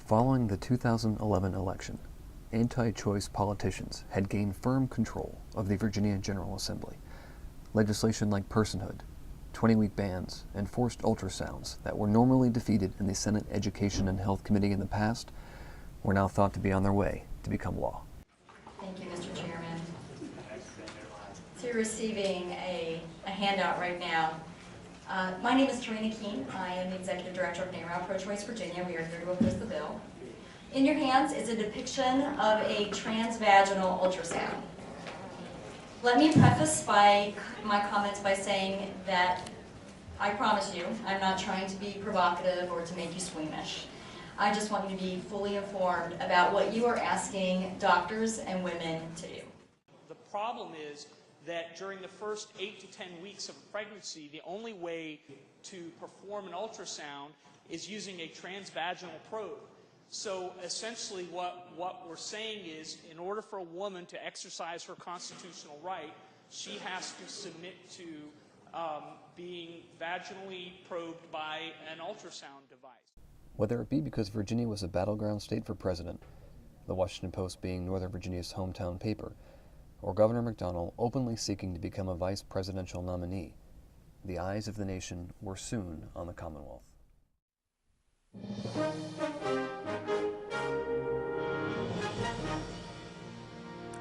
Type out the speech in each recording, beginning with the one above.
Following the 2011 election, anti-choice politicians had gained firm control of the Virginia General Assembly. Legislation like personhood, 20-week bans, and forced ultrasounds that were normally defeated in the Senate Education and Health Committee in the past were now thought to be on their way to become law. Thank you, Mr. Chairman. So you're receiving a handout right now. My name is Tarina Keene. I am the Executive Director of NARALVA4 Pro-Choice Virginia. We are here to oppose the bill. In your hands is a depiction of a transvaginal ultrasound. Let me preface my comments by saying that I promise you, I'm not trying to be provocative or to make you squeamish. I just want you to be fully informed about what you are asking doctors and women to do. The problem is that during the first 8 to 10 weeks of a pregnancy, the only way to perform an ultrasound is using a transvaginal probe. So essentially what we're saying is, in order for a woman to exercise her constitutional right, she has to submit to being vaginally probed by an ultrasound device. Whether it be because Virginia was a battleground state for president, the Washington Post being Northern Virginia's hometown paper, or Governor McDonnell openly seeking to become a vice presidential nominee, the eyes of the nation were soon on the Commonwealth.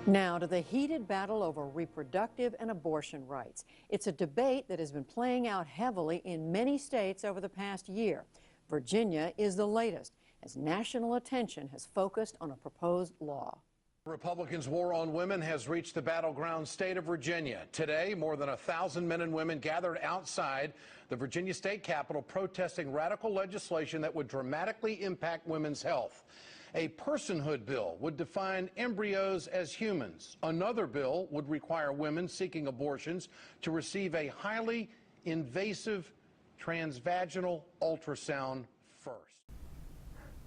Now to the heated battle over reproductive and abortion rights. It's a debate that has been playing out heavily in many states over the past year. Virginia is the latest, as national attention has focused on a proposed law. Republicans' war on women has reached the battleground state of Virginia. Today, more than 1,000 men and women gathered outside the Virginia state capitol protesting radical legislation that would dramatically impact women's health. A personhood bill would define embryos as humans. Another bill would require women seeking abortions to receive a highly invasive transvaginal ultrasound first.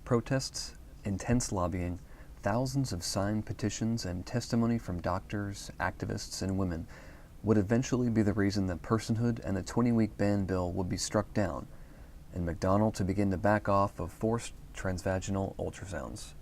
Protests, intense lobbying, thousands of signed petitions, and testimony from doctors, activists, and women would eventually be the reason that personhood and the 20-week ban bill would be struck down, and McDonnell to begin to back off of forced transvaginal ultrasounds.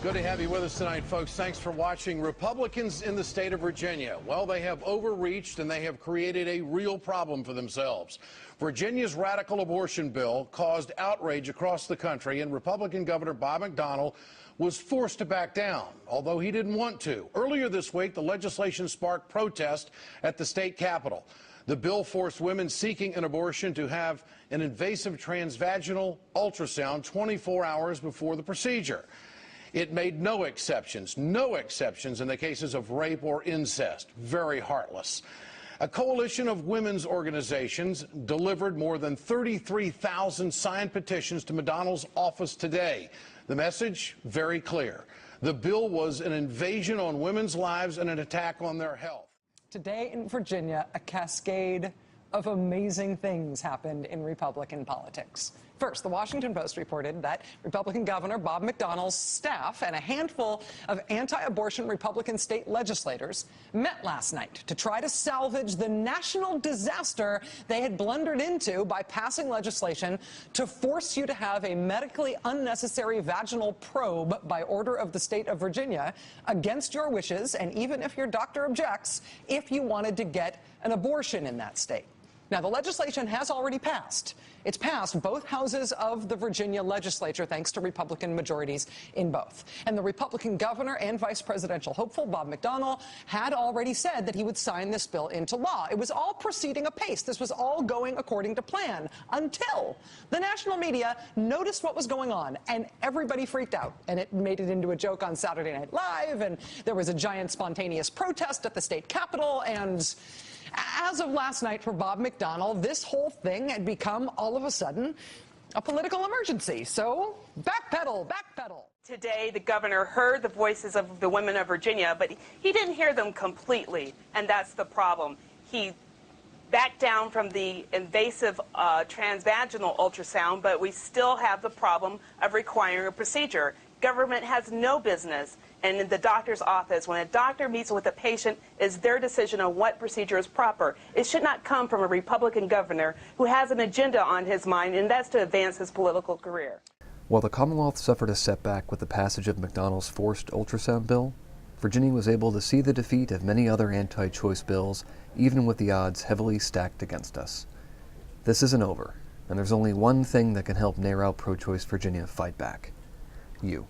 Good to have you with us tonight, folks. Thanks for watching. Republicans in the state of Virginia, well, they have overreached and they have created a real problem for themselves. Virginia's radical abortion bill caused outrage across the country, and Republican Governor Bob McDonnell was forced to back down, although he didn't want to. Earlier this week, the legislation sparked protest at the state capitol. The bill forced women seeking an abortion to have an invasive transvaginal ultrasound 24 hours before the procedure. It made no exceptions in the cases of rape or incest. Very heartless. A coalition of women's organizations delivered more than 33,000 signed petitions to McDonnell's office today. The message, very clear. The bill was an invasion on women's lives and an attack on their health. Today in Virginia, a cascade of amazing things happened in Republican politics. First, the Washington Post reported that Republican Governor Bob McDonnell's staff and a handful of anti-abortion Republican state legislators met last night to try to salvage the national disaster they had blundered into by passing legislation to force you to have a medically unnecessary vaginal probe by order of the state of Virginia against your wishes, and even if your doctor objects, if you wanted to get an abortion in that state. Now, the legislation has already passed. It's passed both houses of the Virginia legislature, thanks to Republican majorities in both. And the Republican governor and vice presidential hopeful, Bob McDonnell, had already said that he would sign this bill into law. It was all proceeding apace. This was all going according to plan until the national media noticed what was going on, and everybody freaked out. And it made it into a joke on Saturday Night Live, and there was a giant spontaneous protest at the state capitol, and as of last night for Bob McDonnell, this whole thing had become, all of a sudden, a political emergency. So, backpedal, backpedal. Today, the governor heard the voices of the women of Virginia, but he didn't hear them completely, and that's the problem. He backed down from the invasive transvaginal ultrasound, but we still have the problem of requiring a procedure. Government has no business, and in the doctor's office, when a doctor meets with a patient, is their decision on what procedure is proper. It should not come from a Republican governor who has an agenda on his mind, and that's to advance his political career. While the Commonwealth suffered a setback with the passage of McDonnell's forced ultrasound bill, Virginia was able to see the defeat of many other anti-choice bills, even with the odds heavily stacked against us. This isn't over, and there's only one thing that can help NARAL Pro-Choice Virginia fight back: you.